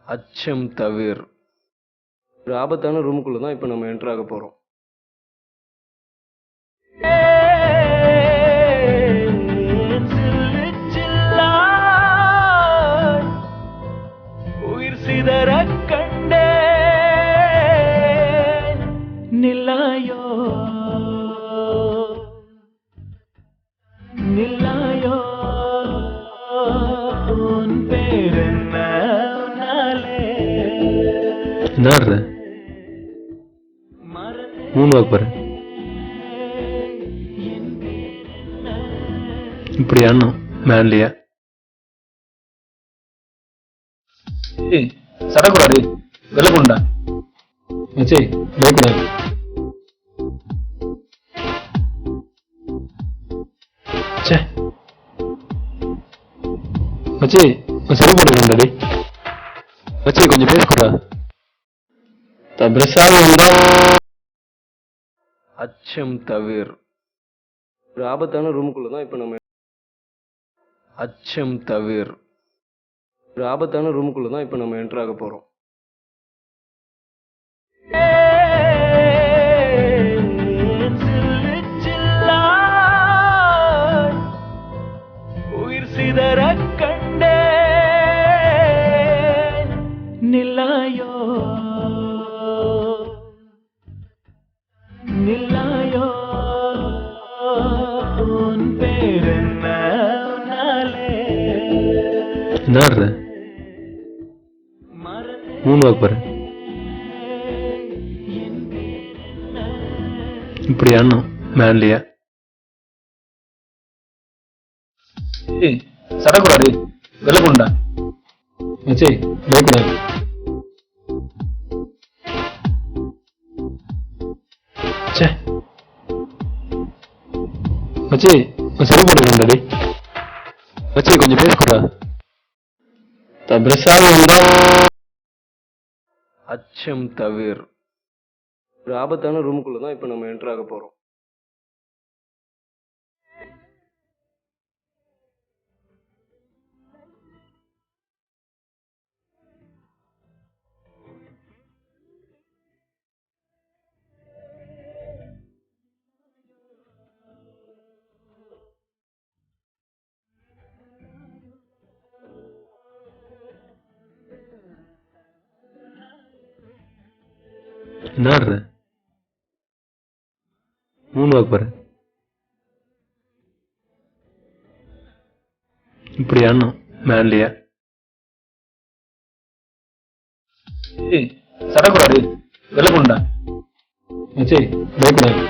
அச்சம் தவிர். ஒரு ஆபத்தான ரூமுக்குள்ள தான் இப்போ நம்ம என்டர் ஆக போறோம். உயிர் சிதற கண்டே நில்லாயோ நில்லாயோ உன் பேரென்ன உன்னாலே என்ன மூணு வாக்கு பாரு இப்படி அண்ணம் மேன்லியா சடக்கூடாது வெள்ள கொண்டா மச்சே பயக்கூடாது மச்சே சரி பண்ணிடுறா மச்சே கொஞ்சம் பேசக்கூடா அச்சம் தவிர். ஒரு ஆபத்தான ரூமுக்குள்ள தான் இப்போ நம்ம அச்சம் தவிர். ஒரு ஆபத்தான ரூமுக்குள்ள தான் இப்போ நம்ம என்டர் ஆக போறோம். உயிர் சிதற கண்டே நில்லாயோ நில்லாயோ உன் பேரென்ன உன்னாலே என்ன மூணு வாக்கு பாரு இப்படி அண்ணம் மேன்லியா சடக்கூடாது வெள்ள கொண்டா மச்சே பயக்கூடாது மச்சே சரி பண்ணிடுறா மச்சே கொஞ்சம் பேசக்கூடா அச்சம் தவிர். ஒரு ஆபத்தான ரூமுக்குள்ள தான் இப்போ நம்ம என்டர் ஆக போறோம். என்ன மூணு வாக்கு பாரு இப்படி அண்ணம் மேன்லியா சடக்கூடாது வெள்ள கொண்டா மச்சே பயக்கூடாது